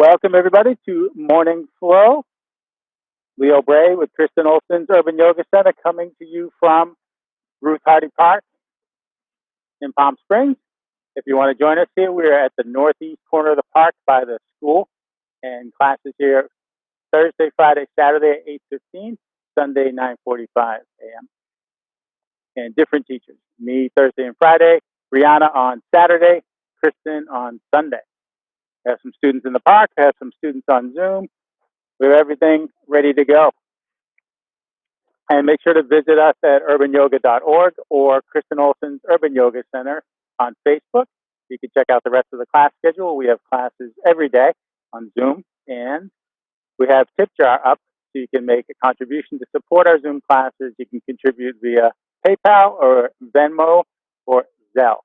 Welcome, everybody, to Morning Flow. Leo Bray with Kristen Olson's Urban Yoga Center coming to you from Ruth Hardy Park in Palm Springs. If you want to join us here, we're at the northeast corner of the park by the school, and classes here Thursday, Friday, Saturday at 8:15, Sunday 9:45 a.m. And different teachers. Me Thursday and Friday, Brianna on Saturday, Kristen on Sunday. We have some students in the park, we have some students on Zoom. We have everything ready to go. And make sure to visit us at urbanyoga.org or Kristen Olson's Urban Yoga Center on Facebook. You can check out the rest of the class schedule. We have classes every day on Zoom, and we have tip jar up so you can make a contribution to support our Zoom classes. You can contribute via PayPal or Venmo or Zelle.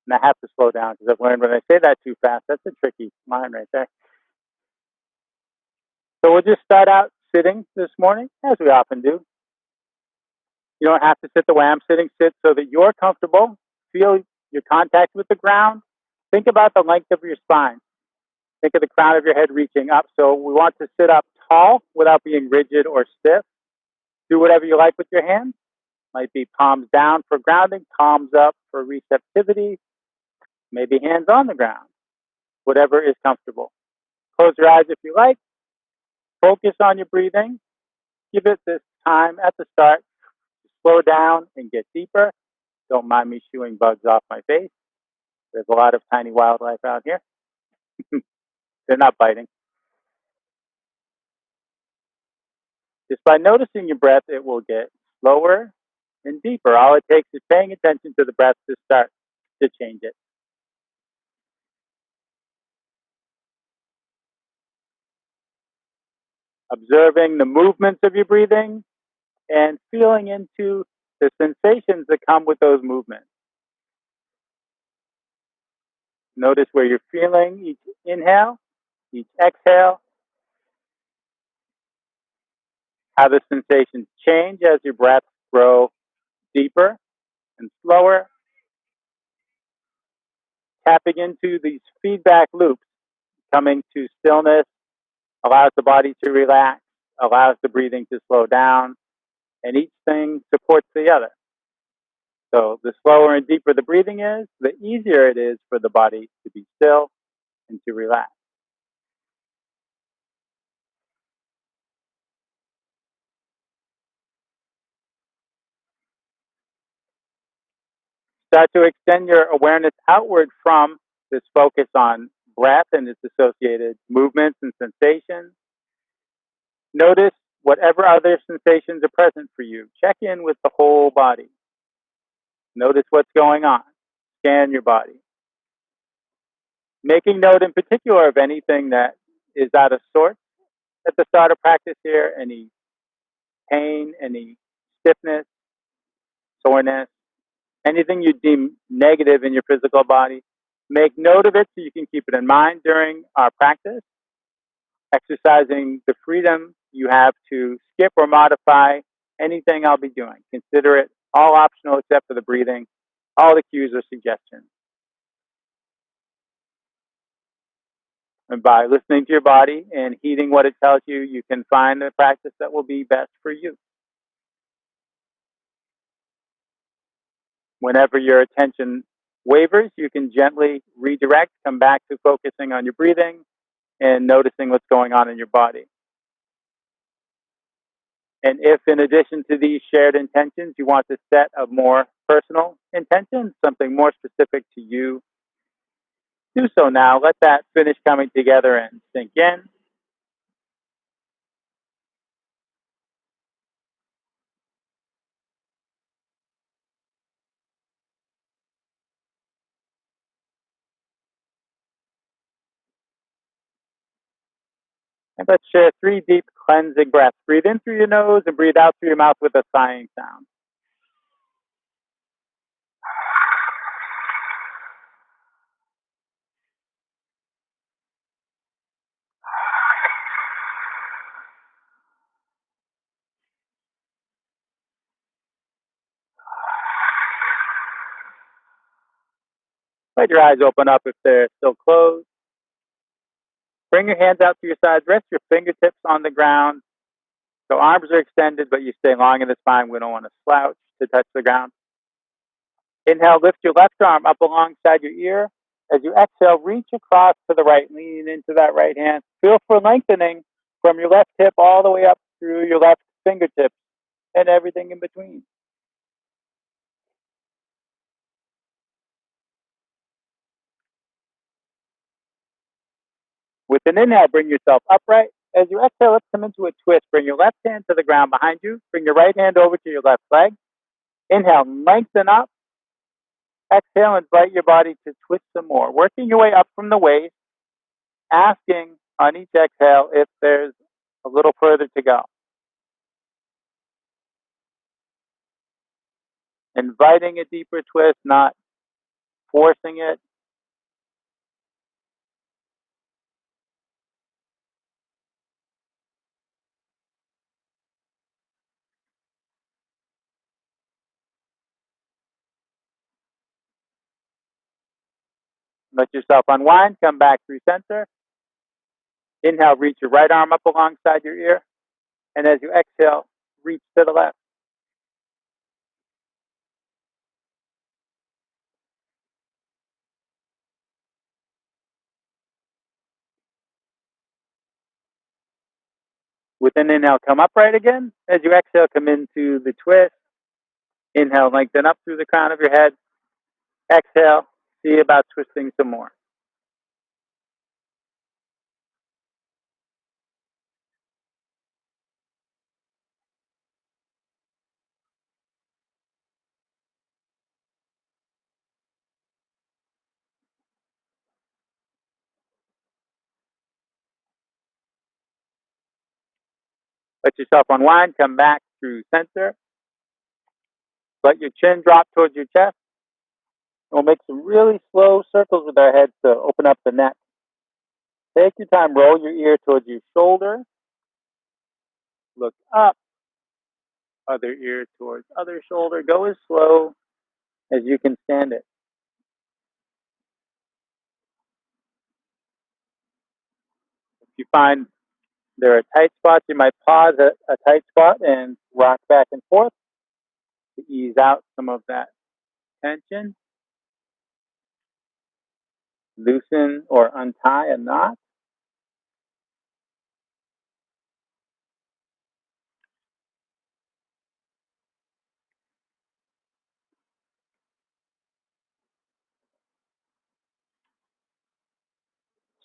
And I have to slow down because I've learned when I say that too fast, that's a tricky line right there. So we'll just start out sitting this morning, as we often do. You don't have to sit the way I'm sitting. Sit so that you're comfortable. Feel your contact with the ground. Think about the length of your spine. Think of the crown of your head reaching up. So we want to sit up tall without being rigid or stiff. Do whatever you like with your hands. Might be palms down for grounding, palms up for receptivity, maybe hands on the ground. Whatever is comfortable. Close your eyes if you like. Focus on your breathing. Give it this time at the start. Slow down and get deeper. Don't mind me shooing bugs off my face. There's a lot of tiny wildlife out here. They're not biting. Just by noticing your breath, it will get slower and deeper. All it takes is paying attention to the breath to start to change it. Observing the movements of your breathing and feeling into the sensations that come with those movements. Notice where you're feeling each inhale, each exhale, how the sensations change as your breaths grow deeper and slower. Tapping into these feedback loops, coming to stillness, allows the body to relax, allows the breathing to slow down, and each thing supports the other. So the slower and deeper the breathing is, the easier it is for the body to be still and to relax. Start to extend your awareness outward from this focus on breath and its associated movements and sensations. Notice whatever other sensations are present for you. Check in with the whole body. Notice what's going on. Scan your body. Making note in particular of anything that is out of sorts at the start of practice here, any pain, any stiffness, soreness, anything you deem negative in your physical body. Make note of it so you can keep it in mind during our practice, exercising the freedom you have to skip or modify anything I'll be doing. Consider it all optional except for the breathing, all the cues or suggestions. And by listening to your body and heeding what it tells you, you can find the practice that will be best for you. Whenever your attention wavers, you can gently redirect, come back to focusing on your breathing and noticing what's going on in your body. And if in addition to these shared intentions, you want to set a more personal intention, something more specific to you, do so now. Let that finish coming together and sink in. And let's share 3 deep cleansing breaths. Breathe in through your nose and breathe out through your mouth with a sighing sound. Let your eyes open up if they're still closed. Bring your hands out to your sides. Rest your fingertips on the ground. So arms are extended, but you stay long in the spine. We don't want to slouch to touch the ground. Inhale, lift your left arm up alongside your ear. As you exhale, reach across to the right, lean into that right hand. Feel for lengthening from your left hip all the way up through your left fingertips and everything in between. With an inhale, bring yourself upright. As you exhale, let's come into a twist. Bring your left hand to the ground behind you. Bring your right hand over to your left leg. Inhale, lengthen up. Exhale, invite your body to twist some more. Working your way up from the waist, asking on each exhale if there's a little further to go. Inviting a deeper twist, not forcing it. Let yourself unwind, come back through center. Inhale, reach your right arm up alongside your ear. And as you exhale, reach to the left. With an inhale, come upright again. As you exhale, come into the twist. Inhale, lengthen up through the crown of your head. Exhale, see about twisting some more. Let yourself unwind, come back through center. Let your chin drop towards your chest. We'll make some really slow circles with our heads to open up the neck. Take your time, roll your ear towards your shoulder. Look up, other ear towards other shoulder. Go as slow as you can stand it. If you find there are tight spots, you might pause at a tight spot and rock back and forth to ease out some of that tension. Loosen or untie a knot.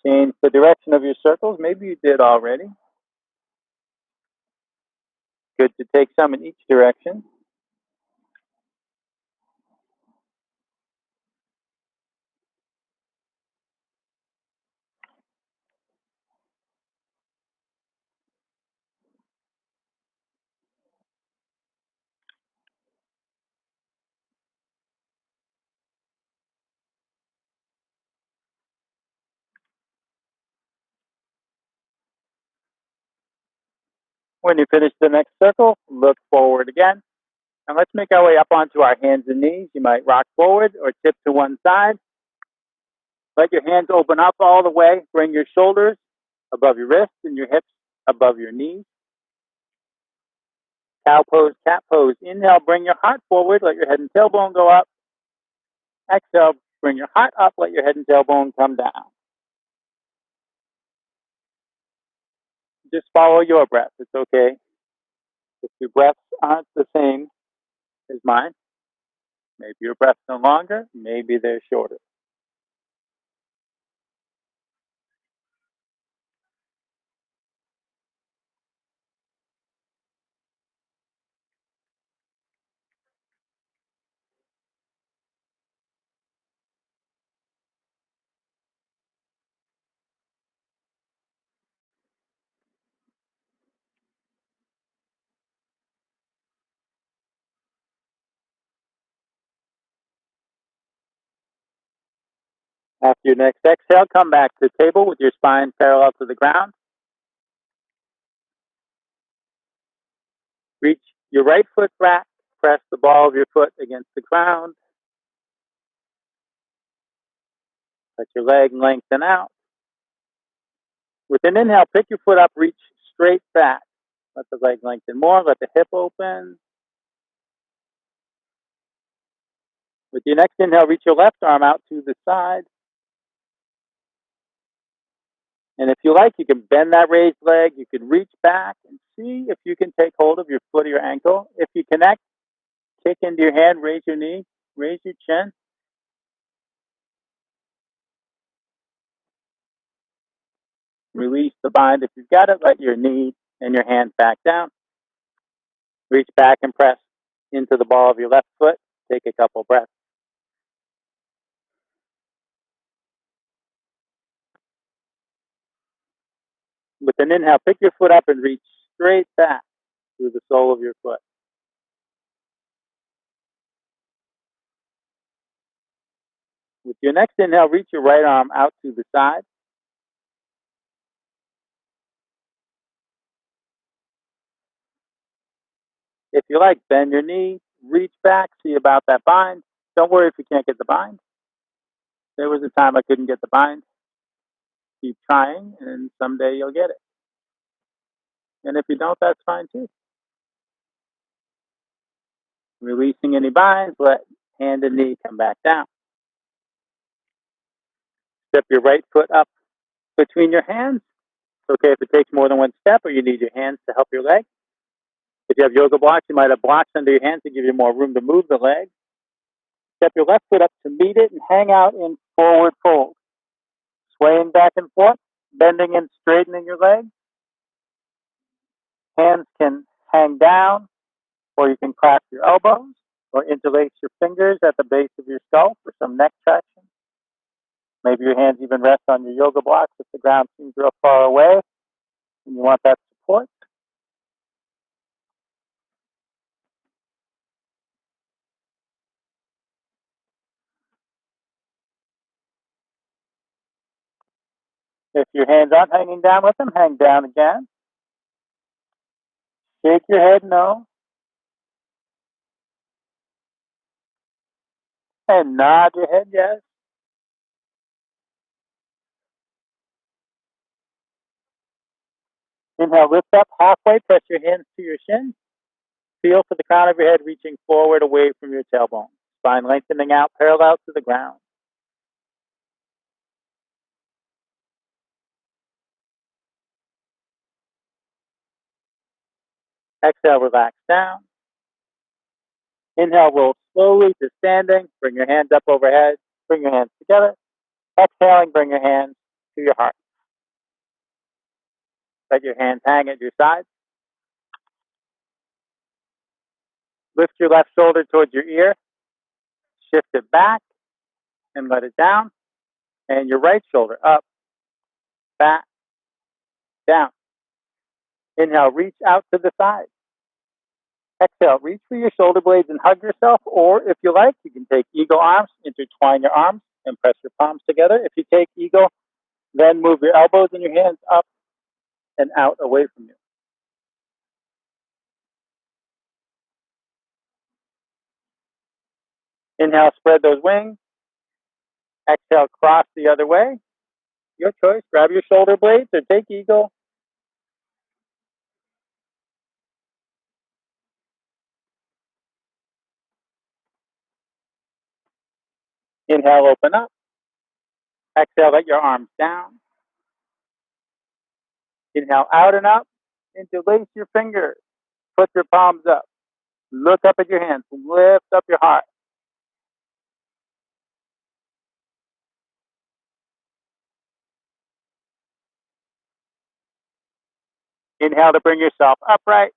Change the direction of your circles. Maybe you did already. Good to take some in each direction. When you finish the next circle, look forward again. And let's make our way up onto our hands and knees. You might rock forward or tip to one side. Let your hands open up all the way. Bring your shoulders above your wrists and your hips above your knees. Cow pose, cat pose. Inhale, bring your heart forward. Let your head and tailbone go up. Exhale, bring your heart up. Let your head and tailbone come down. Just follow your breath. It's okay. If your breaths aren't the same as mine, maybe your breaths are longer, maybe they're shorter. After your next exhale, come back to the table with your spine parallel to the ground. Reach your right foot back. Press the ball of your foot against the ground. Let your leg lengthen out. With an inhale, pick your foot up, reach straight back. Let the leg lengthen more, let the hip open. With your next inhale, reach your left arm out to the side. And if you like, you can bend that raised leg. You can reach back and see if you can take hold of your foot or your ankle. If you connect, kick into your hand, raise your knee, raise your chin. Release the bind. If you've got it, let your knee and your hand back down. Reach back and press into the ball of your left foot. Take a couple breaths. With an inhale, pick your foot up and reach straight back through the sole of your foot. With your next inhale, reach your right arm out to the side. If you like, bend your knee, reach back, see about that bind. Don't worry if you can't get the bind. There was a time I couldn't get the bind. Keep trying, and someday you'll get it. And if you don't, that's fine too. Releasing any binds, let hand and knee come back down. Step your right foot up between your hands. It's okay if it takes more than one step or you need your hands to help your leg. If you have yoga blocks, you might have blocks under your hands to give you more room to move the leg. Step your left foot up to meet it and hang out in forward fold. Swaying back and forth, bending and straightening your leg. Hands can hang down, or you can clasp your elbows, or interlace your fingers at the base of your skull for some neck traction. Maybe your hands even rest on your yoga blocks if the ground seems real far away and you want that support. If your hands aren't hanging down with them, hang down again. Shake your head no. And nod your head yes. Inhale, lift up halfway, press your hands to your shins. Feel for the crown of your head reaching forward away from your tailbone. Spine lengthening out parallel to the ground. Exhale, relax down. Inhale, roll slowly to standing. Bring your hands up overhead. Bring your hands together. Exhaling, bring your hands to your heart. Let your hands hang at your sides. Lift your left shoulder towards your ear. Shift it back and let it down. And your right shoulder up, back, down. Inhale, reach out to the side. Exhale, reach for your shoulder blades and hug yourself. Or if you like, you can take eagle arms, intertwine your arms, and press your palms together. If you take eagle, then move your elbows and your hands up and out away from you. Inhale, spread those wings. Exhale, cross the other way. Your choice. Grab your shoulder blades or take eagle. Inhale, open up. Exhale, let your arms down. Inhale, out and up. Interlace your fingers. Put your palms up. Look up at your hands. Lift up your heart. Inhale to bring yourself upright.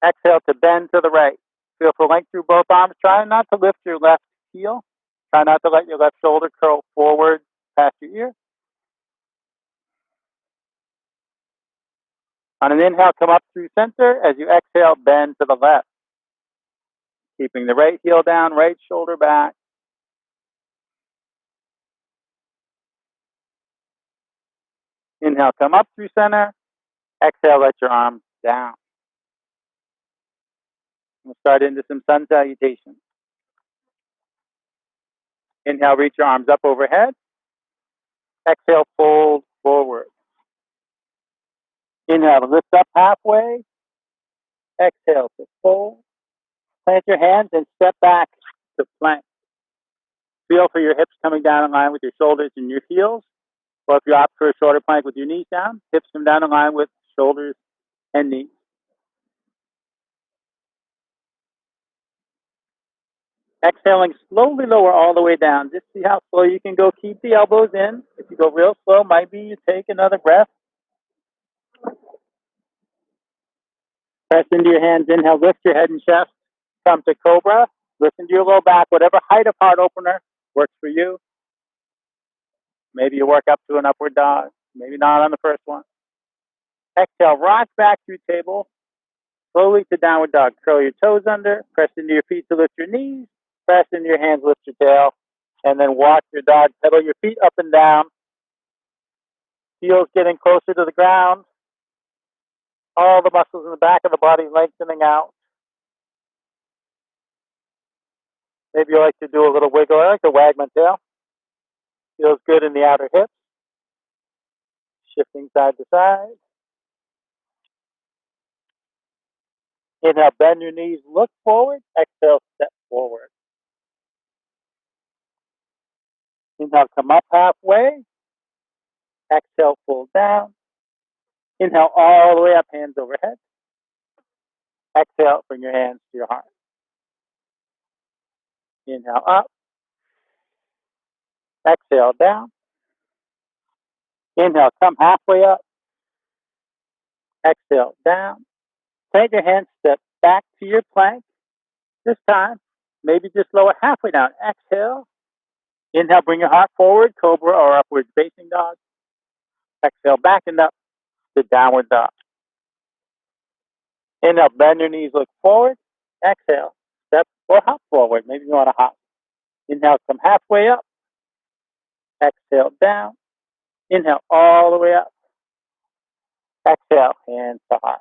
Exhale to bend to the right. Feel for length through both arms. Try not to lift your left heel. Try not to let your left shoulder curl forward past your ear. On an inhale, come up through center. As you exhale, bend to the left. Keeping the right heel down, right shoulder back. Inhale, come up through center. Exhale, let your arms down. We'll start into some sun salutations. Inhale, reach your arms up overhead. Exhale, fold forward. Inhale to lift up halfway. Exhale to fold. Plant your hands and step back to plank. Feel for your hips coming down in line with your shoulders and your heels. Or if you opt for a shorter plank with your knees down, hips come down in line with shoulders and knees. Exhaling, slowly lower all the way down. Just see how slow you can go. Keep the elbows in. If you go real slow, might be you take another breath. Press into your hands. Inhale, lift your head and chest. Come to Cobra. Listen to your low back. Whatever height of heart opener works for you. Maybe you work up to an upward dog. Maybe not on the first one. Exhale, rock back through table. Slowly to downward dog. Curl your toes under. Press into your feet to lift your knees. Press into your hands, lift your tail. And then walk your dog. Pedal your feet up and down. Heels getting closer to the ground. All the muscles in the back of the body lengthening out. Maybe you like to do a little wiggle. I like to wag my tail. Feels good in the outer hips. Shifting side to side. Inhale, bend your knees, look forward. Exhale, step forward. Inhale, come up halfway. Exhale, fold down. Inhale, all the way up, hands overhead. Exhale, bring your hands to your heart. Inhale, up. Exhale, down. Inhale, come halfway up. Exhale, down. Take your hands, step back to your plank. This time, maybe just lower halfway down. Exhale. Inhale, bring your heart forward, cobra or upward facing dog. Exhale, back and up to downward dog. Inhale, bend your knees, look forward. Exhale, step or hop forward. Maybe you want to hop. Inhale, come halfway up. Exhale, down. Inhale, all the way up. Exhale, hands to heart.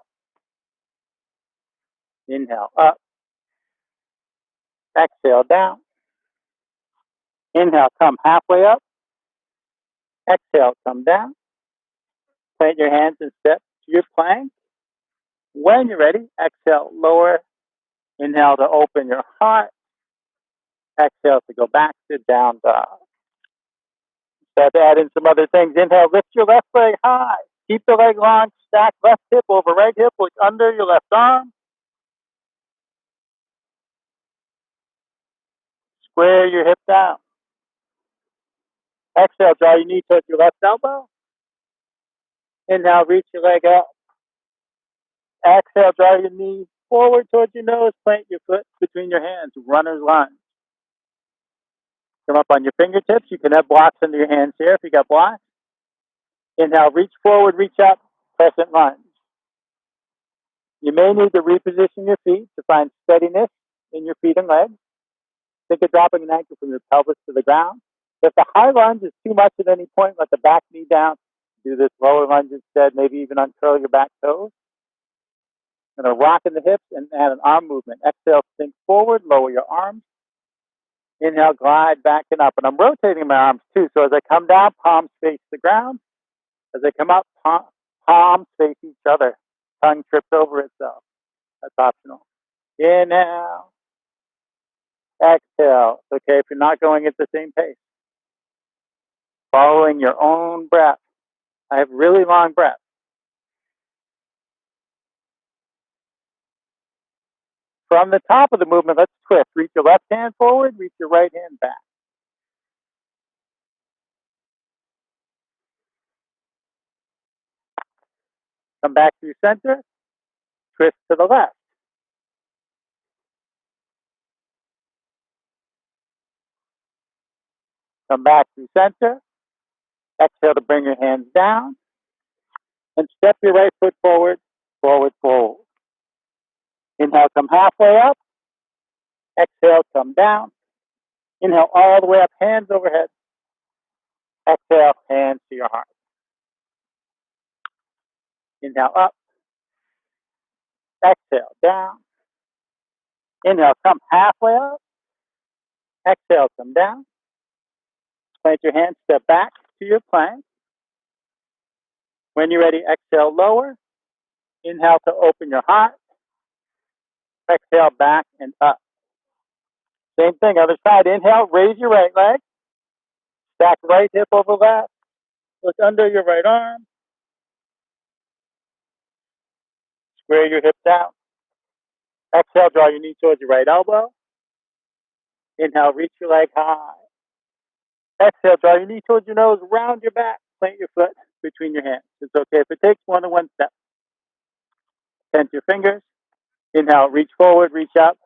Inhale, up. Exhale, down. Inhale, come halfway up. Exhale, come down. Plant your hands and step to your plank. When you're ready, exhale, lower. Inhale to open your heart. Exhale to go back to down dog. Start to add in some other things. Inhale, lift your left leg high. Keep the leg long. Stack left hip over right hip. Look under your left arm. Square your hip down. Exhale, draw your knee towards your left elbow. Inhale, reach your leg up. Exhale, draw your knee forward towards your nose. Plant your foot between your hands. Runner's lunge. Come up on your fingertips. You can have blocks under your hands here if you got blocks. Inhale, reach forward, reach up, crescent lunge. You may need to reposition your feet to find steadiness in your feet and legs. Think of dropping an ankle from your pelvis to the ground. If the high lunge is too much at any point, let the back knee down. Do this lower lunge instead, maybe even uncurl your back toes. Going to rock in the hips and add an arm movement. Exhale, sink forward, lower your arms. Inhale, glide back and up. And I'm rotating my arms too. So as I come down, palms face the ground. As I come up, palms face each other. Tongue trips over itself. That's optional. Inhale. Exhale. It's okay if you're not going at the same pace. Following your own breath. I have really long breaths. From the top of the movement, let's twist. Reach your left hand forward, reach your right hand back. Come back to your center, twist to the left. Come back to center. Exhale to bring your hands down. And step your right foot forward, forward, forward. Inhale, come halfway up. Exhale, come down. Inhale, all the way up, hands overhead. Exhale, hands to your heart. Inhale, up. Exhale, down. Inhale, come halfway up. Exhale, come down. Plant your hands, step back to your plank. When you're ready, exhale, lower. Inhale to open your heart. Exhale back and up. Same thing, other side. Inhale, raise your right leg. Stack right hip over left. Look under your right arm. Square your hips out. Exhale, draw your knee towards your right elbow. Inhale, reach your leg high. Exhale, draw your knee towards your nose, round your back, plant your foot between your hands. It's okay if it takes more than one step. Tense your fingers. Inhale, reach forward, reach up.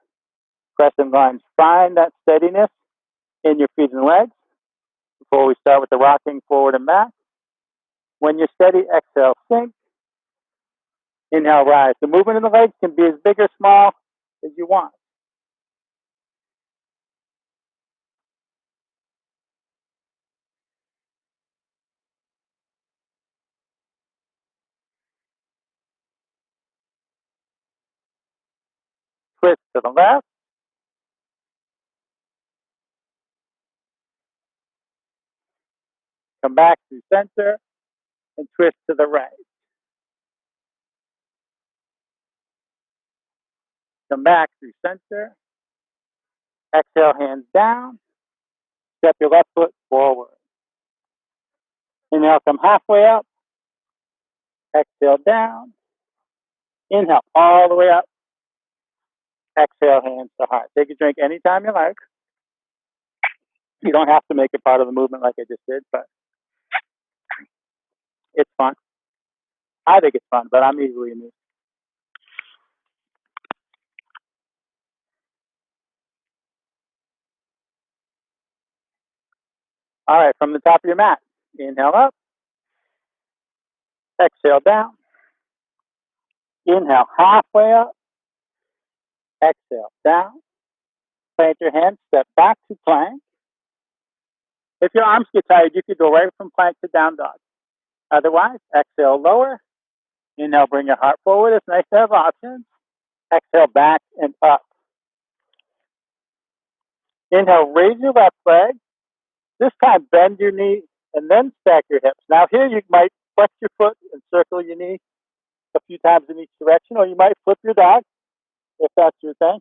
Crescent lunge. Find that steadiness in your feet and legs before we start with the rocking forward and back. When you're steady, exhale, sink. Inhale, rise. The movement in the legs can be as big or small as you want. Twist to the left. Come back to center and twist to the right. Come back through center. Exhale, hands down. Step your left foot forward. Inhale, come halfway up. Exhale, down. Inhale, all the way up. Exhale, hands to heart. Take a drink anytime you like. You don't have to make it part of the movement like I just did, but it's fun. I think it's fun, but I'm easily amused. All right, from the top of your mat, inhale up. Exhale, down. Inhale, halfway up. Exhale, down. Plant your hands, step back to plank. If your arms get tired, you could go right from plank to down dog. Otherwise, exhale, lower. Inhale, bring your heart forward. It's nice to have options. Exhale, back and up. Inhale, raise your left leg. This time, bend your knee and then stack your hips. Now here you might flex your foot and circle your knee a few times in each direction, or you might flip your dog, if that's your thing.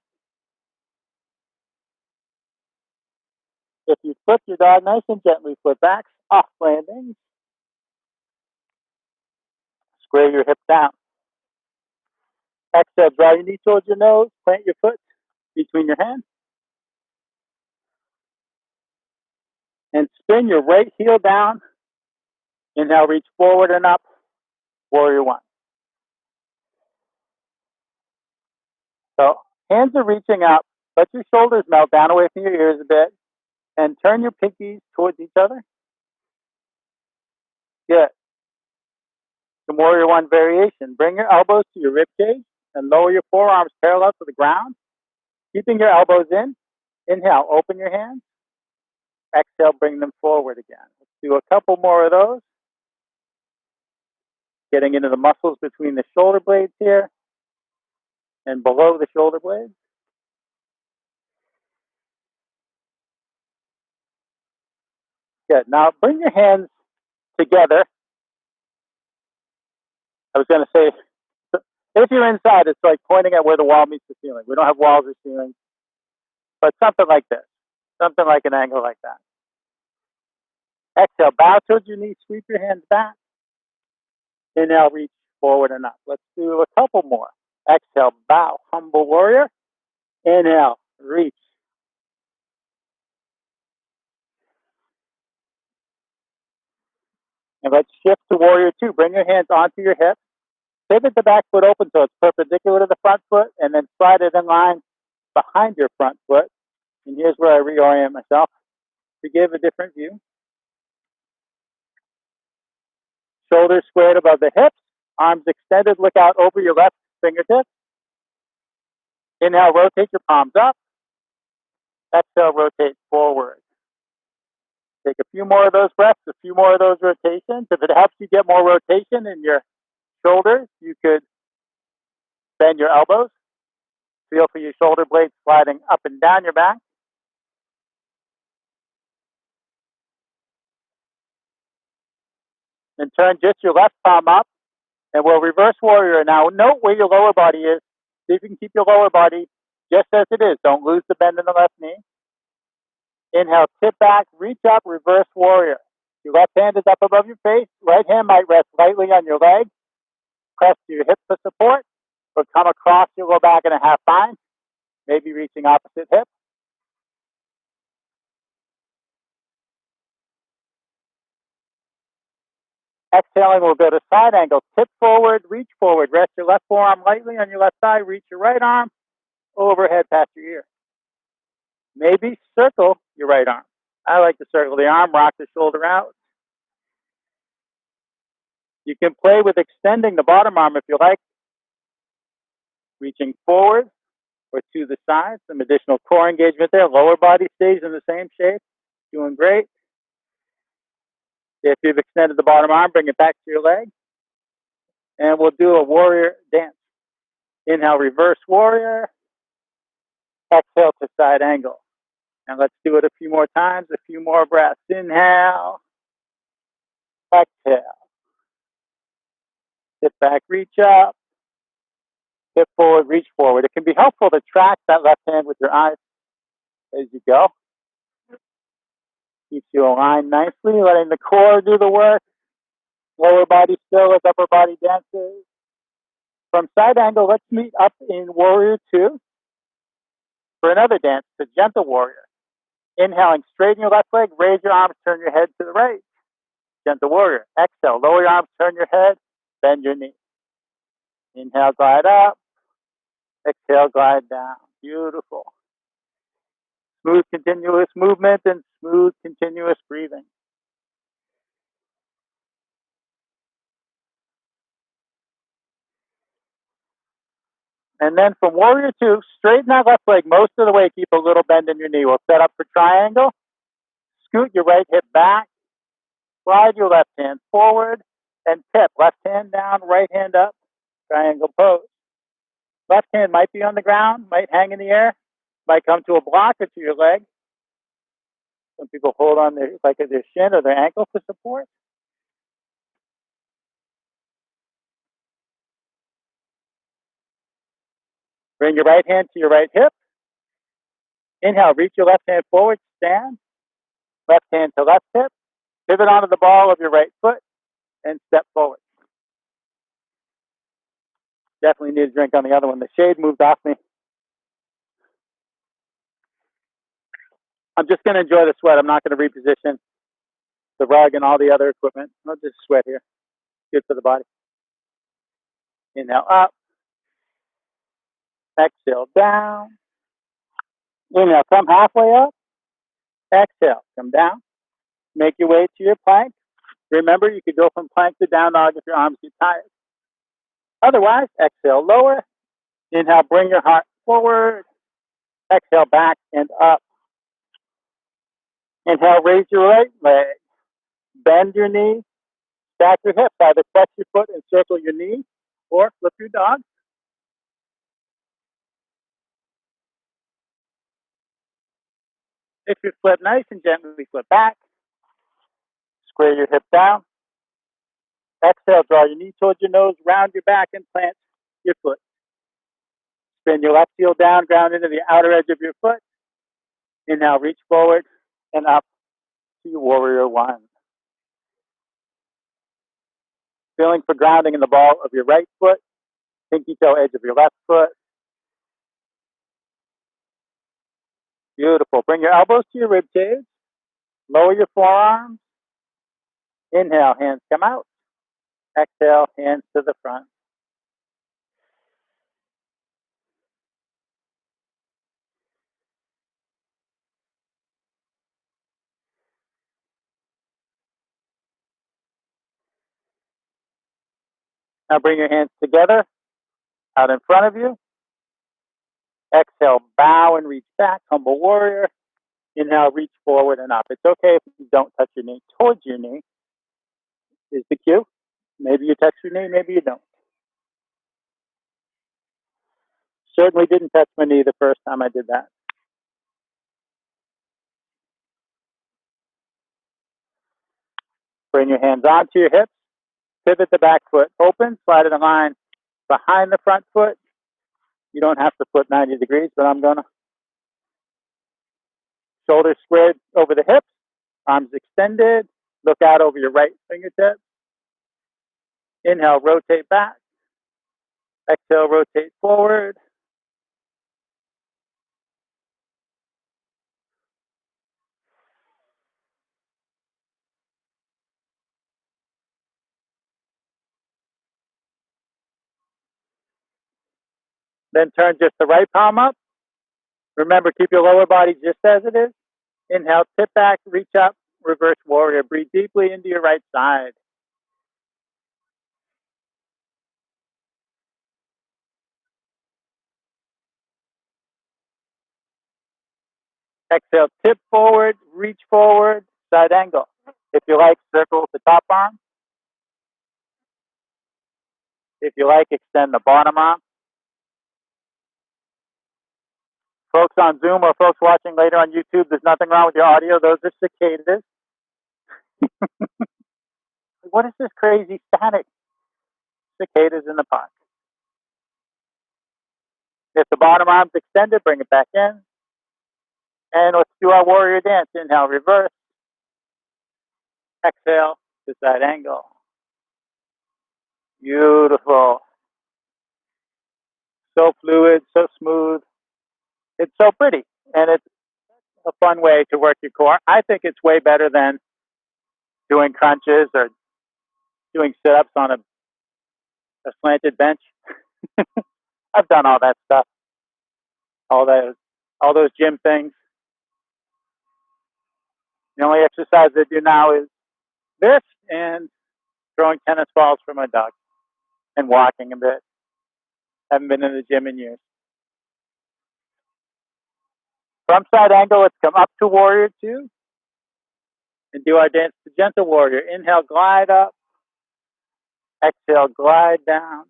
If you flip your dog, nice and gently flip back, off landings. Square your hips down. Exhale, draw your knee towards your nose, plant your foot between your hands. And spin your right heel down. Inhale, reach forward and up, warrior one. So hands are reaching up, let your shoulders melt down away from your ears a bit, and turn your pinkies towards each other. Good. Some warrior one variation. Bring your elbows to your rib cage and lower your forearms parallel to the ground, keeping your elbows in. Inhale, open your hands. Exhale, bring them forward again. Let's do a couple more of those. Getting into the muscles between the shoulder blades here and below the shoulder blades. Good. Now bring your hands together. I was going to say, if you're inside, it's like pointing at where the wall meets the ceiling. We don't have walls or ceilings, but something like this, something like an angle like that. Exhale, bow towards your knees, sweep your hands back. Inhale, reach forward and up. Let's do a couple more. Exhale, bow, humble warrior. Inhale, reach. And let's shift to warrior two. Bring your hands onto your hips. Pivot the back foot open so it's perpendicular to the front foot, and then slide it in line behind your front foot. And here's where I reorient myself to give a different view. Shoulders squared above the hips, arms extended, look out over your left fingertips. Inhale, rotate your palms up. Exhale, rotate forward. Take a few more of those breaths, a few more of those rotations. If it helps you get more rotation in your shoulders, you could bend your elbows. Feel for your shoulder blades sliding up and down your back. And turn just your left palm up And we'll reverse warrior. Now, note where your lower body is. See if you can keep your lower body just as it is. Don't lose the bend in the left knee. Inhale, tip back, reach up, reverse warrior. Your left hand is up above your face. Right hand might rest lightly on your leg. Press your hip for support, or come across your low back in a half bind, maybe reaching opposite hip. Exhaling, we'll go to side angle. Tip forward, reach forward. Rest your left forearm lightly on your left thigh. Reach your right arm overhead past your ear. Maybe circle your right arm. I like to circle the arm, rock the shoulder out. You can play with extending the bottom arm if you like, reaching forward or to the side. Some additional core engagement there. Lower body stays in the same shape. Doing great. If you've extended the bottom arm, bring it back to your leg. And we'll do a warrior dance. Inhale, reverse warrior. Exhale to side angle. And let's do it a few more times, a few more breaths. Inhale. Exhale. Sit back, reach up. Hip forward, reach forward. It can be helpful to track that left hand with your eyes as you go. Keeps you aligned nicely, letting the core do the work. Lower body still as upper body dances. From side angle, let's meet up in Warrior 2 for another dance, the Gentle Warrior. Inhaling, straighten your left leg, raise your arms, turn your head to the right. Gentle Warrior. Exhale, lower your arms, turn your head, bend your knee. Inhale, glide up. Exhale, glide down. Beautiful. Smooth, continuous movement and smooth, continuous breathing. And then from Warrior 2, straighten that left leg most of the way. Keep a little bend in your knee. We'll set up for triangle. Scoot your right hip back. Slide your left hand forward and tip. Left hand down, right hand up. Triangle pose. Left hand might be on the ground, might hang in the air, might come to a block or to your leg. Some people hold on their shin or their ankle for support. Bring your right hand to your right hip. Inhale, reach your left hand forward, stand. Left hand to left hip. Pivot onto the ball of your right foot and step forward. Definitely need a drink on the other one. The shade moved off me. I'm just going to enjoy the sweat. I'm not going to reposition the rug and all the other equipment. I'll just sweat here. Good for the body. Inhale up. Exhale down. Inhale, come halfway up. Exhale, come down. Make your way to your plank. Remember, you could go from plank to down dog if your arms get tired. Otherwise, exhale, lower. Inhale, bring your heart forward. Exhale, back and up. Inhale, raise your right leg. Bend your knee. Stack your hips. Either flex your foot and circle your knee, or flip your dog. If you flip nice and gently, flip back. Square your hip down. Exhale, draw your knee towards your nose, round your back, and plant your foot. Spin your left heel down, ground into the outer edge of your foot. Inhale, reach forward and up to your Warrior 1. Feeling for grounding in the ball of your right foot, pinky toe edge of your left foot. Beautiful. Bring your elbows to your rib cage. Lower your forearms. Inhale, hands come out. Exhale, hands to the front. Now bring your hands together out in front of you. Exhale, bow and reach back, humble warrior. Inhale, reach forward and up. It's okay if you don't touch your knee. Towards your knee is the cue. Maybe you touch your knee, maybe you don't. Certainly didn't touch my knee the first time I did that. Bring your hands onto your hips. Pivot the back foot open, slide it in line behind the front foot. You don't have to flip 90 degrees, but I'm gonna. Shoulders squared over the hips, arms extended, look out over your right fingertip. Inhale, rotate back. Exhale, rotate forward. Then turn just the right palm up. Remember, keep your lower body just as it is. Inhale, tip back, reach up, reverse warrior. Breathe deeply into your right side. Exhale, tip forward, reach forward, side angle. If you like, circle the top arm. If you like, extend the bottom arm. Folks on Zoom or folks watching later on YouTube, there's nothing wrong with your audio. Those are cicadas. What is this crazy static? Cicadas in the park. If the bottom arm's extended, bring it back in. And let's do our warrior dance. Inhale, reverse. Exhale to side angle. Beautiful. So fluid, so smooth. It's so pretty. And it's a fun way to work your core. I think it's way better than doing crunches or doing sit-ups on a slanted bench. I've done all that stuff. All those gym things. The only exercise I do now is this and throwing tennis balls for my dog and walking a bit. Haven't been in the gym in years. From side angle, let's come up to warrior two and do our dance to gentle warrior. Inhale, glide up. Exhale, glide down.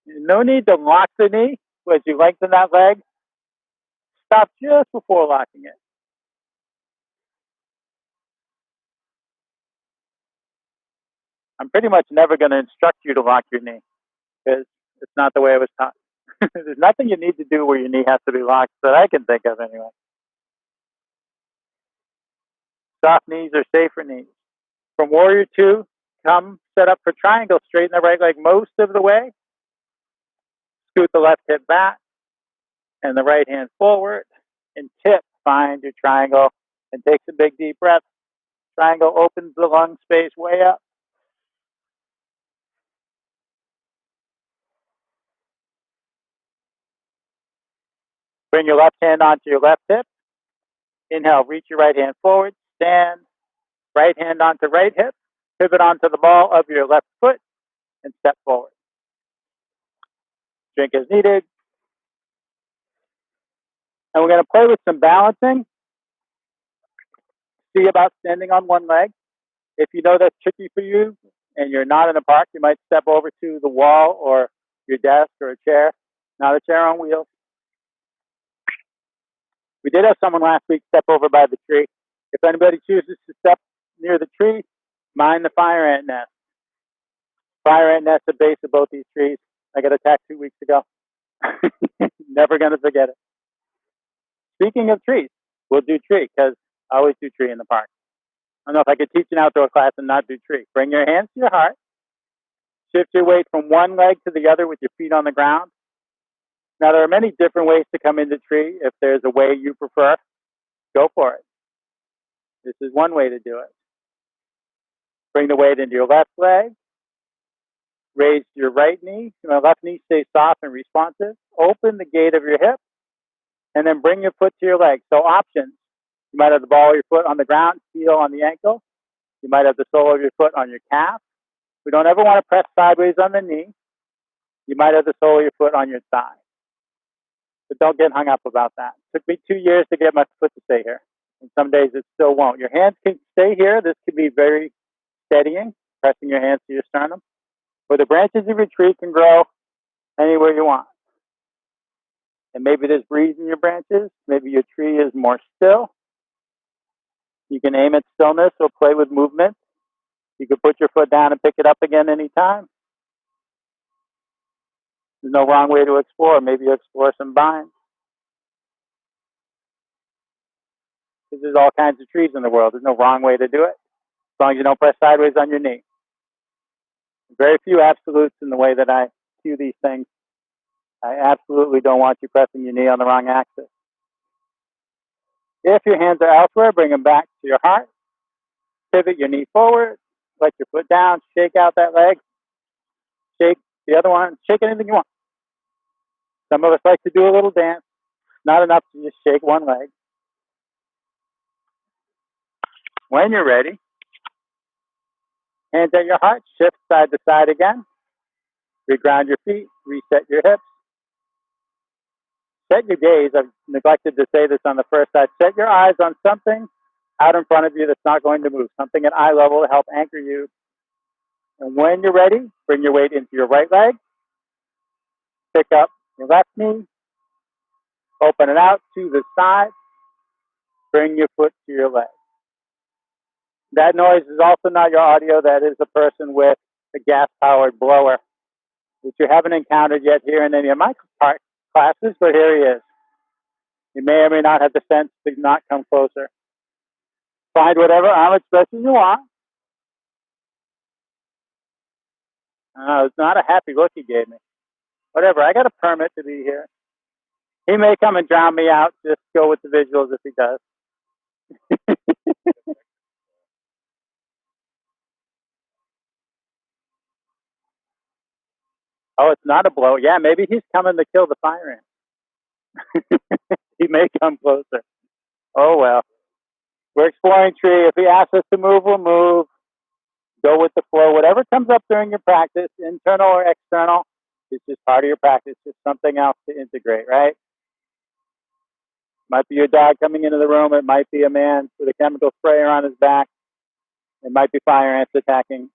No need to lock the knee as you lengthen that leg. Stop just before locking it. I'm pretty much never going to instruct you to lock your knee because it's not the way it was taught. There's nothing you need to do where your knee has to be locked that I can think of anyway. Soft knees are safer knees. From warrior two, come set up for triangle. Straighten the right leg most of the way. Scoot the left hip back and the right hand forward and tip. Find your triangle and take some big deep breaths. Triangle opens the lung space way up. Bring your left hand onto your left hip. Inhale, reach your right hand forward. Stand. Right hand onto right hip. Pivot onto the ball of your left foot and step forward. Drink as needed. And we're going to play with some balancing. See about standing on one leg. If you know that's tricky for you and you're not in a park, you might step over to the wall or your desk or a chair, not a chair on wheels. We did have someone last week step over by the tree. If anybody chooses to step near the tree, mind the fire ant nest. Fire ant nest at the base of both these trees. I got attacked 2 weeks ago. Never going to forget it. Speaking of trees, we'll do tree because I always do tree in the park. I don't know if I could teach an outdoor class and not do tree. Bring your hands to your heart. Shift your weight from one leg to the other with your feet on the ground. Now, there are many different ways to come into tree. If there's a way you prefer, go for it. This is one way to do it. Bring the weight into your left leg. Raise your right knee. Your left knee stays soft and responsive. Open the gate of your hip. And then bring your foot to your leg. So options. You might have the ball of your foot on the ground, heel on the ankle. You might have the sole of your foot on your calf. We don't ever want to press sideways on the knee. You might have the sole of your foot on your thigh. But don't get hung up about that. It took me 2 years to get my foot to stay here. And some days it still won't. Your hands can stay here. This can be very steadying, pressing your hands to your sternum. Or the branches of your tree can grow anywhere you want. And maybe there's breeze in your branches. Maybe your tree is more still. You can aim at stillness or play with movement. You can put your foot down and pick it up again anytime. There's no wrong way to explore. Maybe you explore some vines. Because there's all kinds of trees in the world. There's no wrong way to do it. As long as you don't press sideways on your knee. Very few absolutes in the way that I cue these things. I absolutely don't want you pressing your knee on the wrong axis. If your hands are elsewhere, bring them back to your heart. Pivot your knee forward. Let your foot down. Shake out that leg. Shake the other one. Shake anything you want. Some of us like to do a little dance. Not enough to just shake one leg. When you're ready, hands at your heart. Shift side to side again. Reground your feet. Reset your hips. Set your gaze. I've neglected to say this on the first side. Set your eyes on something out in front of you that's not going to move. Something at eye level to help anchor you. And when you're ready, bring your weight into your right leg. Pick up your left knee. Open it out to the side. Bring your foot to your leg. That noise is also not your audio. That is a person with a gas-powered blower, which you haven't encountered yet here in any of my classes, but here he is. You may or may not have the sense to not come closer. Find whatever arm expression you want. It's not a happy look he gave me. Whatever, I got a permit to be here. He may come and drown me out. Just go with the visuals if he does. Oh, it's not a blow. Yeah, maybe he's coming to kill the fire ant. He may come closer. Oh, well. We're exploring tree. If he asks us to move, we'll move. Go with the flow. Whatever comes up during your practice, internal or external, is just part of your practice. Just something else to integrate, right? Might be your dog coming into the room. It might be a man with a chemical sprayer on his back. It might be fire ants attacking.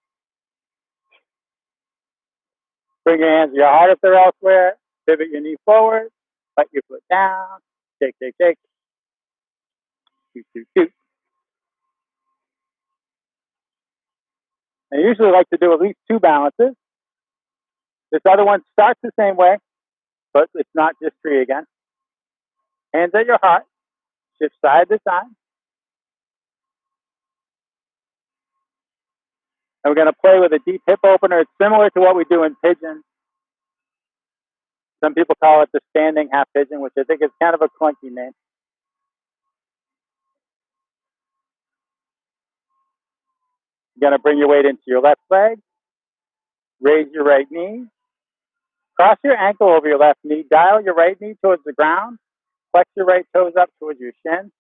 Bring your hands to your heart if they're elsewhere. Pivot your knee forward. Let your foot down. Shake, shake, shake. Toot, toot, toot. I usually like to do at least 2 balances. This other one starts the same way, but it's not just tree again. Hands at your heart. Shift side to side. And we're going to play with a deep hip opener. It's similar to what we do in pigeon. Some people call it the standing half pigeon, which I think is kind of a clunky name. You're going to bring your weight into your left leg. Raise your right knee. Cross your ankle over your left knee. Dial your right knee towards the ground. Flex your right toes up towards your shin.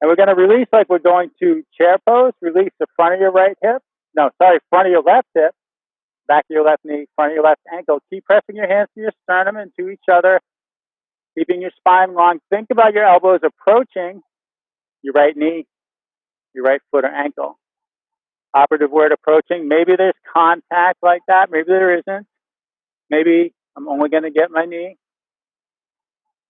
And we're going to release like we're going to chair pose. Release the front of your right hip. Front of your left hip. Back of your left knee. Front of your left ankle. Keep pressing your hands to your sternum and to each other. Keeping your spine long. Think about your elbows approaching your right knee, your right foot or ankle. Operative word approaching. Maybe there's contact like that. Maybe there isn't. Maybe I'm only going to get my knee.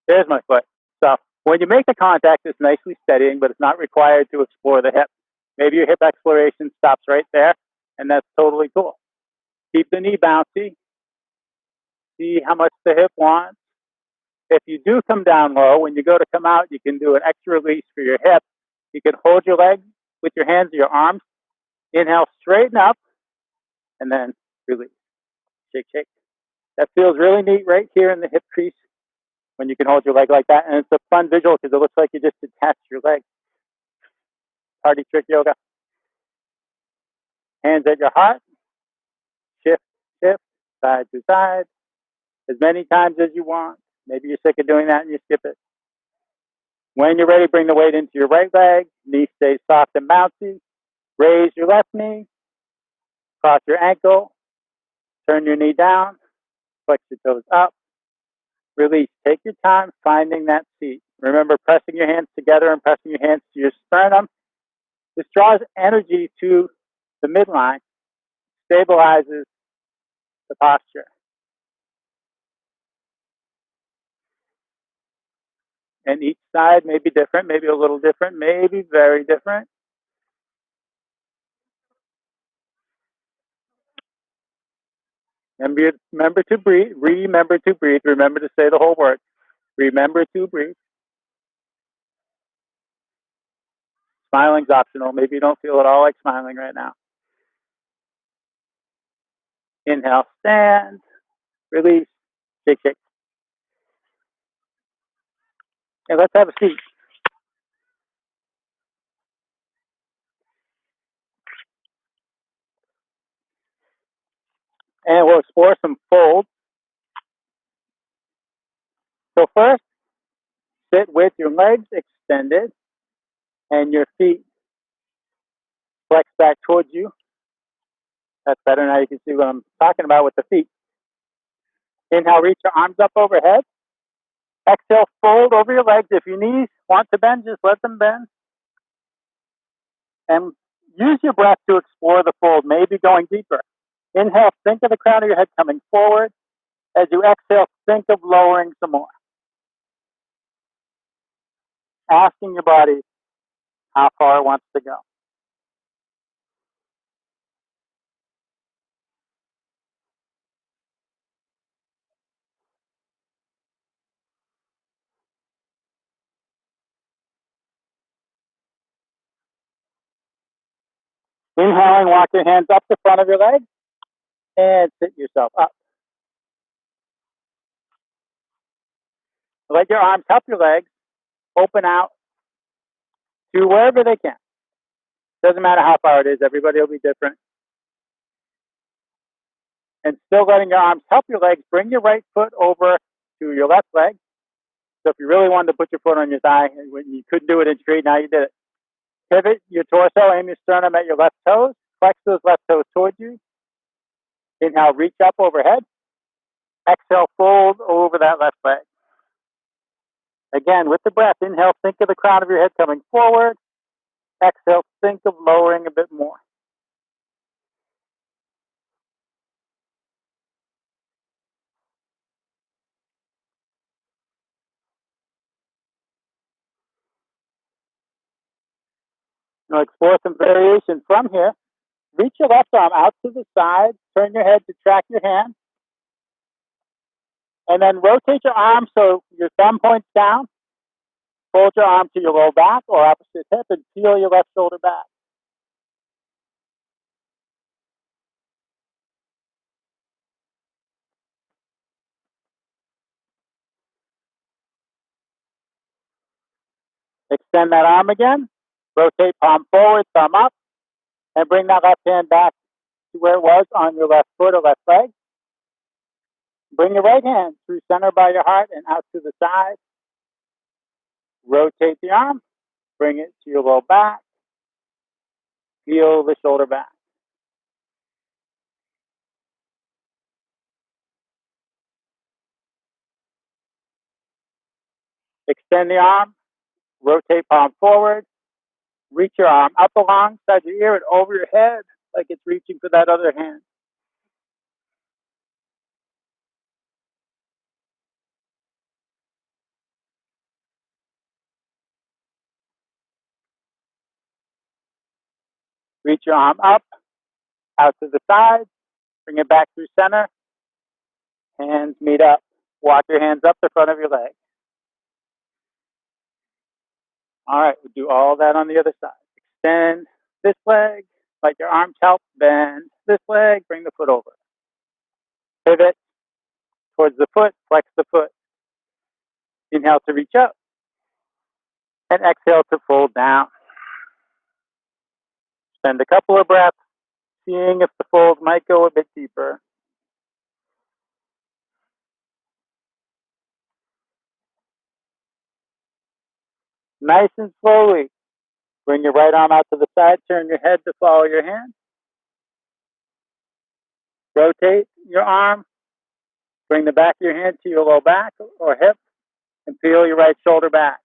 There's my foot. So when you make the contact, it's nicely steadying, but it's not required to explore the hip. Maybe your hip exploration stops right there, and that's totally cool. Keep the knee bouncy. See how much the hip wants. If you do come down low, when you go to come out, you can do an extra release for your hip. You can hold your leg with your hands or your arms. Inhale, straighten up, and then release. Shake, shake. That feels really neat right here in the hip crease when you can hold your leg like that. And it's a fun visual because it looks like you just detached your leg. Party trick yoga. Hands at your heart. Shift, shift, side to side. As many times as you want. Maybe you're sick of doing that and you skip it. When you're ready, bring the weight into your right leg. Knee stays soft and bouncy. Raise your left knee. Cross your ankle. Turn your knee down. Flex your toes up. Release. Take your time finding that seat. Remember pressing your hands together and pressing your hands to your sternum. This draws energy to the midline, stabilizes the posture. And each side may be different, maybe a little different, maybe very different. Remember to breathe. Remember to breathe. Remember to say the whole word. Remember to breathe. Smiling's optional. Maybe you don't feel at all like smiling right now. Inhale, stand, release, shake, shake. And let's have a seat. And we'll explore some folds. So first, sit with your legs extended and your feet flex back towards you. That's better. Now you can see what I'm talking about with the feet. Inhale, reach your arms up overhead. Exhale, fold over your legs. If your knees want to bend, just let them bend. And use your breath to explore the fold, maybe going deeper. Inhale, think of the crown of your head coming forward. As you exhale, think of lowering some more. Asking your body how far it wants to go. Inhaling, walk your hands up the front of your legs and sit yourself up. Let your arms help your legs open out to wherever they can. Doesn't matter how far it is, everybody will be different. And still letting your arms help your legs, bring your right foot over to your left leg. So if you really wanted to put your foot on your thigh, when you couldn't do it in straight, now you did it. Pivot your torso, aim your sternum at your left toes, flex those left toes towards you. Inhale, reach up overhead. Exhale, fold over that left leg. Again, with the breath, inhale, think of the crown of your head coming forward. Exhale, think of lowering a bit more. Now explore some variation from here. Reach your left arm out to the side, turn your head to track your hand, and then rotate your arm so your thumb points down. Fold your arm to your low back or opposite hip and peel your left shoulder back. Extend that arm again. Rotate palm forward, thumb up, and bring that left hand back to where it was on your left foot or left leg. Bring your right hand through center by your heart and out to the side. Rotate the arm. Bring it to your low back. Peel the shoulder back. Extend the arm. Rotate palm forward. Reach your arm up alongside your ear and over your head like it's reaching for that other hand. Reach your arm up, out to the side. Bring it back through center. Hands meet up. Walk your hands up the front of your leg. All right, we'll do all that on the other side. Extend this leg, let your arms help. Bend this leg, bring the foot over. Pivot towards the foot, flex the foot. Inhale to reach up, and exhale to fold down. Spend a couple of breaths, seeing if the fold might go a bit deeper. Nice and slowly, bring your right arm out to the side, turn your head to follow your hand. Rotate your arm, bring the back of your hand to your low back or hip, and peel your right shoulder back.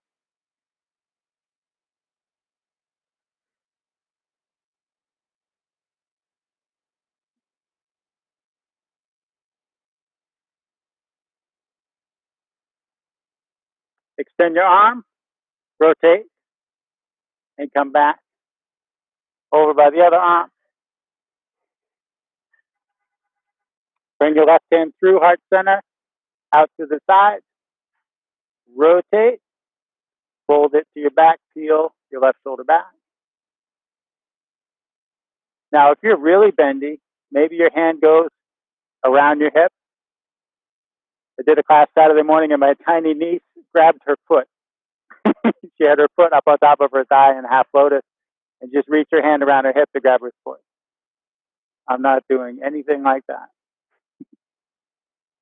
Extend your arm, rotate, and come back over by the other arm. Bring your left hand through heart center, out to the side, rotate, fold it to your back, peel your left shoulder back. Now, if you're really bendy, maybe your hand goes around your hip. I did a class Saturday morning and my tiny niece grabbed her foot. She had her foot up on top of her thigh in half lotus and just reached her hand around her hip to grab her foot. I'm not doing anything like that.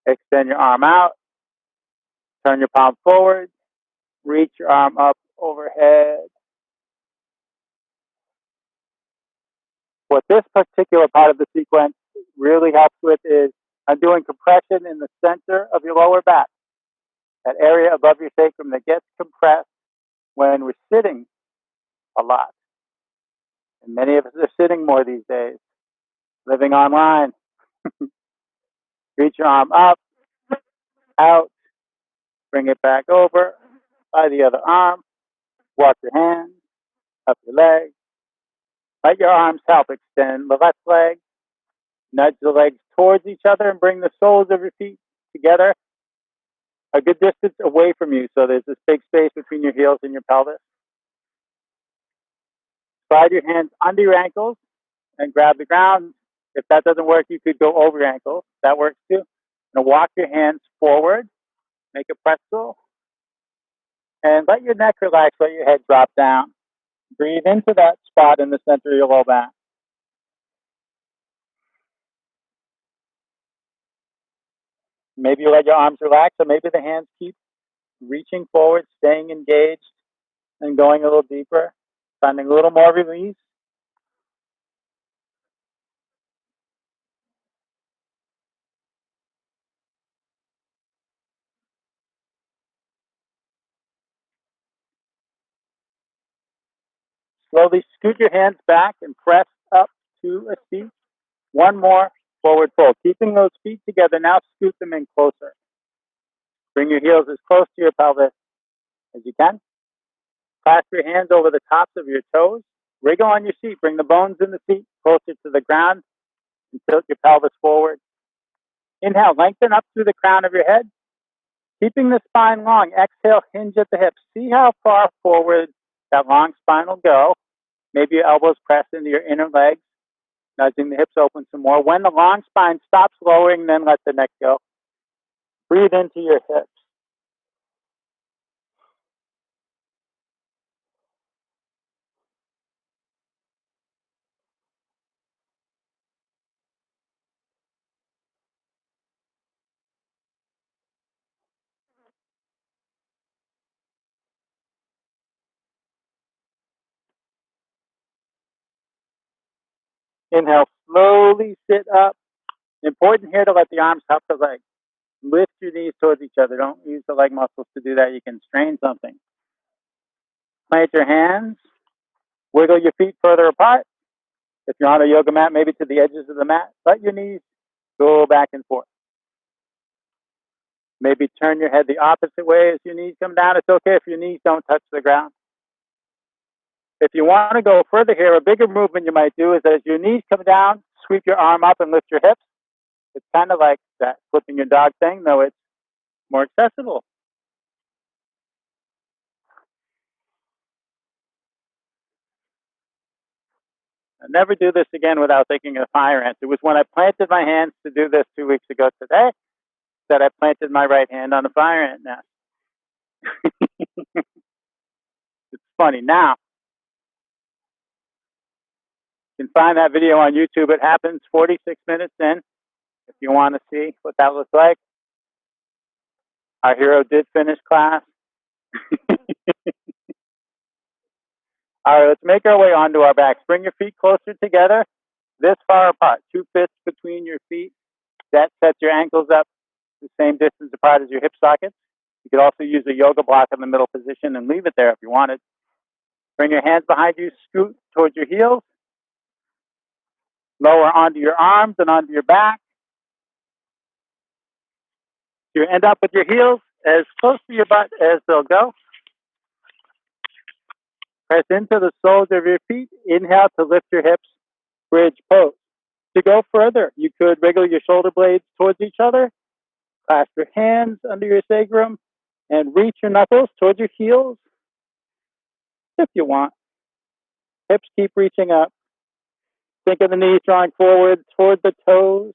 Extend your arm out, turn your palm forward, reach your arm up overhead. What this particular part of the sequence really helps with is I'm doing compression in the center of your lower back, that area above your sacrum that gets compressed when we're sitting a lot. And many of us are sitting more these days, living online. Reach your arm up, out, bring it back over by the other arm, walk your hands up your leg. Let your arms help extend the left leg, nudge the legs towards each other and bring the soles of your feet together a good distance away from you so there's this big space between your heels and your pelvis. Slide your hands under your ankles and grab the ground. If that doesn't work, you could go over your ankles. That works too. Now walk your hands forward, make a pretzel, and let your neck relax, let your head drop down. Breathe into that spot in the center of your low back. Maybe you let your arms relax, or maybe the hands keep reaching forward, staying engaged, and going a little deeper, finding a little more release. Slowly scoot your hands back and press up to a seat. One more forward fold. Keeping those feet together, now scoot them in closer. Bring your heels as close to your pelvis as you can. Clasp your hands over the tops of your toes. Wriggle on your seat. Bring the bones in the seat closer to the ground and tilt your pelvis forward. Inhale, lengthen up through the crown of your head. Keeping the spine long. Exhale, hinge at the hips. See how far forward that long spine will go. Maybe your elbows press into your inner legs, nudging the hips open some more. When the long spine stops lowering, then let the neck go. Breathe into your hips. Inhale, slowly sit up. Important here to let the arms help the legs. Lift your knees towards each other. Don't use the leg muscles to do that. You can strain something. Plant your hands. Wiggle your feet further apart. If you're on a yoga mat, maybe to the edges of the mat. Let your knees go back and forth. Maybe turn your head the opposite way as your knees come down. It's okay if your knees don't touch the ground. If you want to go further here, a bigger movement you might do is as your knees come down, sweep your arm up and lift your hips. It's kind of like that flipping your dog thing, though it's more accessible. I never do this again without thinking of fire ants. It was when I planted my hands to do this 2 weeks ago today that I planted my right hand on a fire ant nest. It's funny. Now, you can find that video on YouTube. It happens 46 minutes in if you want to see what that looks like. Our hero did finish class. All right, let's make our way onto our backs. Bring your feet closer together, this far apart, 2 fists between your feet. That sets your ankles up the same distance apart as your hip sockets. You could also use a yoga block in the middle position and leave it there if you wanted. Bring your hands behind you, scoot towards your heels. Lower onto your arms and onto your back. You end up with your heels as close to your butt as they'll go. Press into the soles of your feet. Inhale to lift your hips, bridge pose. To go further, you could wriggle your shoulder blades towards each other, clasp your hands under your sacrum, and reach your knuckles towards your heels if you want. Hips keep reaching up. Think of the knees drawing forward toward the toes.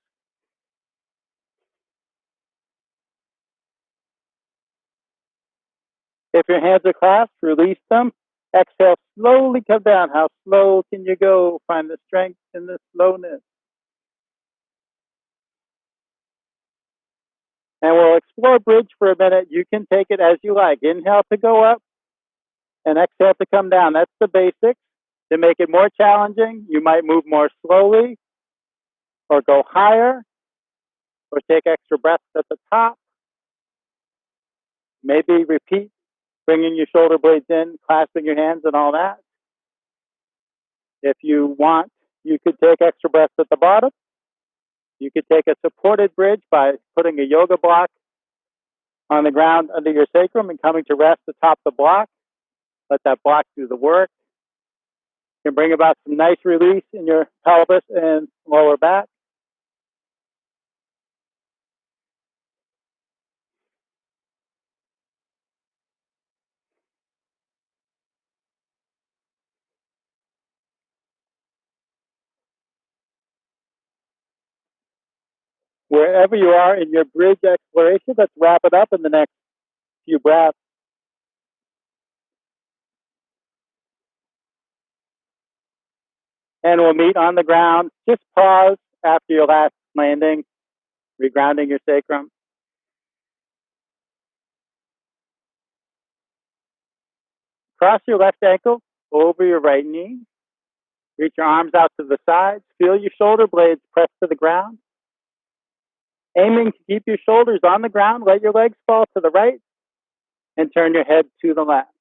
If your hands are clasped, release them. Exhale, slowly come down. How slow can you go? Find the strength in the slowness. And we'll explore bridge for a minute. You can take it as you like. Inhale to go up and exhale to come down. That's the basics. To make it more challenging, you might move more slowly or go higher or take extra breaths at the top. Maybe repeat, bringing your shoulder blades in, clasping your hands and all that. If you want, you could take extra breaths at the bottom. You could take a supported bridge by putting a yoga block on the ground under your sacrum and coming to rest atop the block. Let that block do the work. You can bring about some nice release in your pelvis and lower back. Wherever you are in your bridge exploration, let's wrap it up in the next few breaths. And we'll meet on the ground. Just pause after your last landing, regrounding your sacrum. Cross your left ankle over your right knee. Reach your arms out to the sides. Feel your shoulder blades press to the ground. Aiming to keep your shoulders on the ground, let your legs fall to the right and turn your head to the left.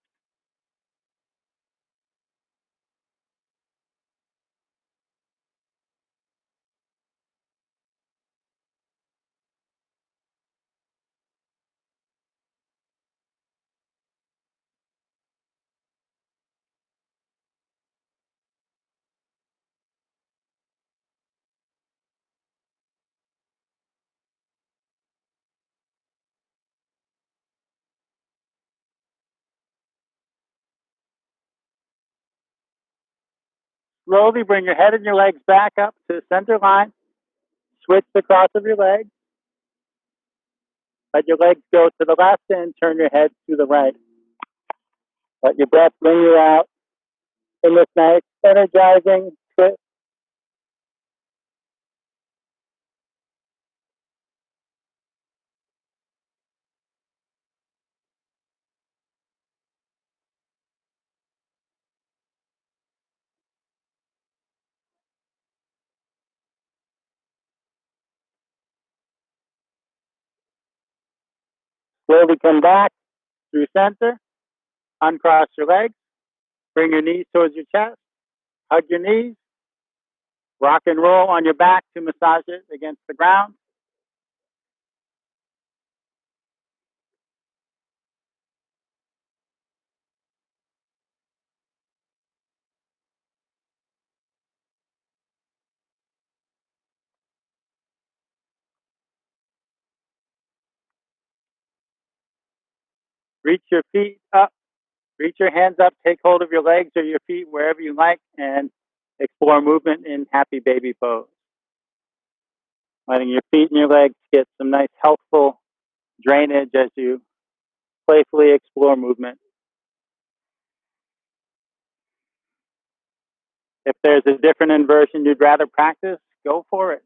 Slowly bring your head and your legs back up to the center line. Switch the cross of your legs. Let your legs go to the left and turn your head to the right. Let your breath bring you out in this nice, energizing twist. Slowly come back through center. Uncross your legs. Bring your knees towards your chest. Hug your knees. Rock and roll on your back to massage it against the ground. Reach your feet up. Reach your hands up. Take hold of your legs or your feet wherever you like and explore movement in happy baby pose. Letting your feet and your legs get some nice healthful drainage as you playfully explore movement. If there's a different inversion you'd rather practice, go for it.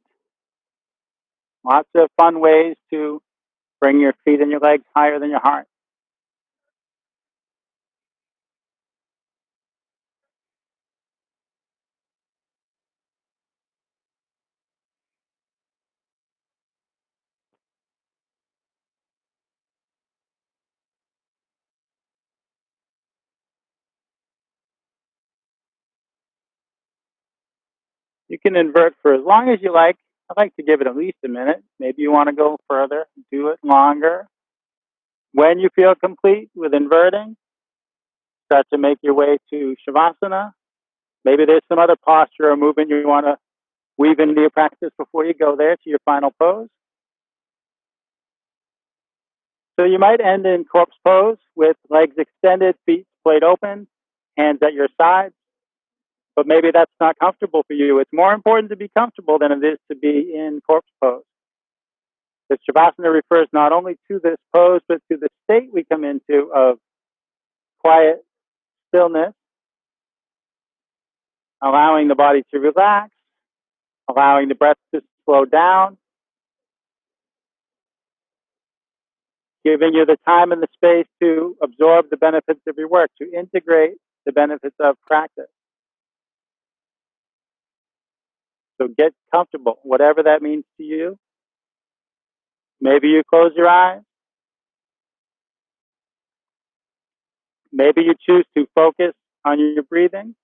Lots of fun ways to bring your feet and your legs higher than your heart. You can invert for as long as you like. I like to give it at least a minute. Maybe you want to go further, do it longer. When you feel complete with inverting, start to make your way to Shavasana. Maybe there's some other posture or movement you want to weave into your practice before you go there to your final pose. So you might end in corpse pose with legs extended, feet splayed open, hands at your sides. But maybe that's not comfortable for you. It's more important to be comfortable than it is to be in corpse pose. Because Shavasana refers not only to this pose, but to the state we come into of quiet stillness, allowing the body to relax, allowing the breath to slow down, giving you the time and the space to absorb the benefits of your work, to integrate the benefits of practice. So get comfortable, whatever that means to you. Maybe you close your eyes. Maybe you choose to focus on your breathing.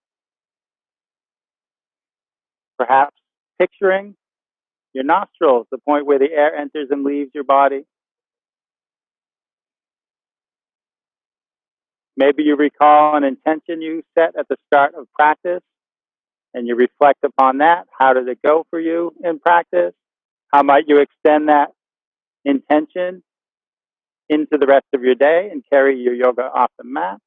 Perhaps picturing your nostrils, the point where the air enters and leaves your body. Maybe you recall an intention you set at the start of practice and you reflect upon that. How did it go for you in practice? How might you extend that intention into the rest of your day and carry your yoga off the mat?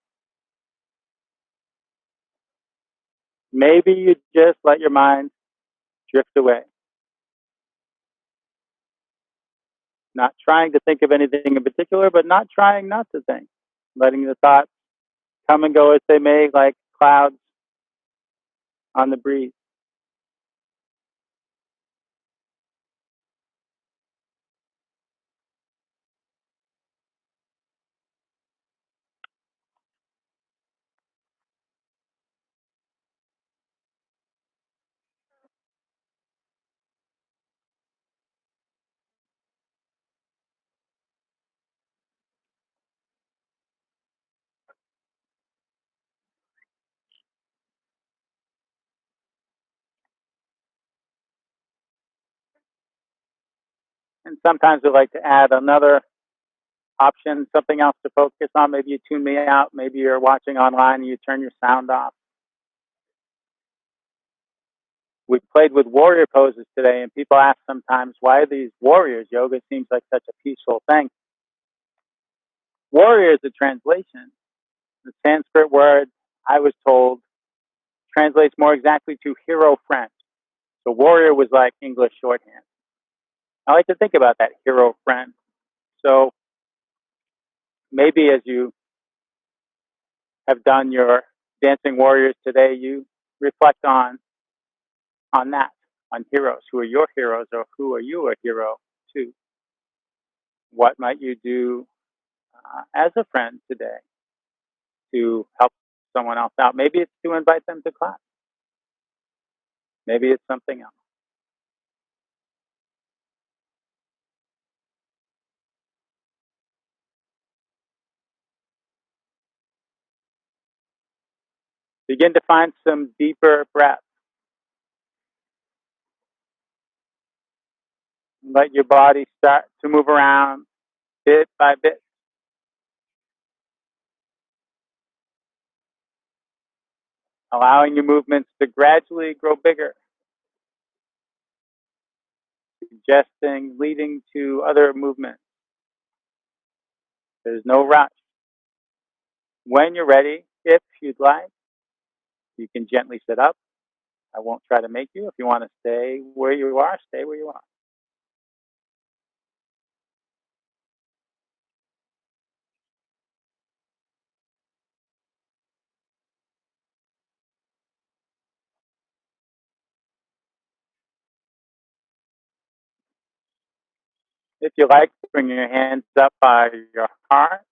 Maybe you just let your mind drift away. Not trying to think of anything in particular, but not trying not to think. Letting the thoughts come and go as they may, like clouds on the breeze. And sometimes we like to add another option, something else to focus on. Maybe you tune me out. Maybe you're watching online and you turn your sound off. We played with warrior poses today, and people ask sometimes, why are these warriors? Yoga seems like such a peaceful thing. Warrior is a translation. The Sanskrit word, I was told, translates more exactly to hero friend. So warrior was like English shorthand. I like to think about that, hero friend. So maybe as you have done your dancing warriors today, you reflect on that, on heroes. Who are your heroes, or who are you a hero to? What might you do as a friend today to help someone else out? Maybe it's to invite them to class. Maybe it's something else. Begin to find some deeper breaths. Let your body start to move around bit by bit. Allowing your movements to gradually grow bigger. Suggesting leading to other movements. There's no rush. When you're ready, if you'd like, you can gently sit up. I won't try to make you. If you want to stay where you are, stay where you are. If you like, bring your hands up by your heart.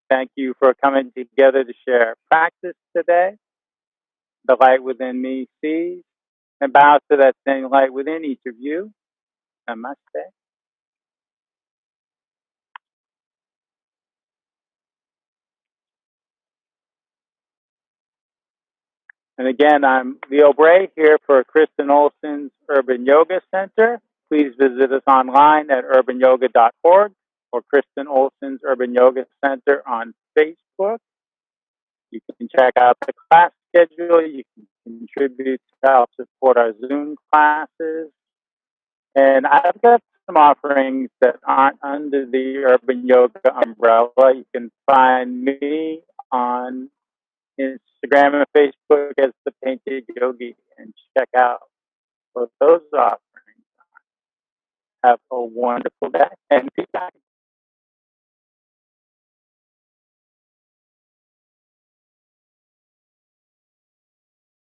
Thank you for coming together to share practice today. The light within me sees and bows to that same light within each of you. Namaste. And again, I'm Leo Bray here for Kristen Olson's Urban Yoga Center. Please visit us online at urbanyoga.org or Kristen Olson's Urban Yoga Center on Facebook. You can check out the class schedule. You can contribute to help support our Zoom classes. And I've got some offerings that aren't under the Urban Yoga umbrella. You can find me on Instagram and Facebook as the Painted Yogi and check out what those offerings are. Have a wonderful day and be back.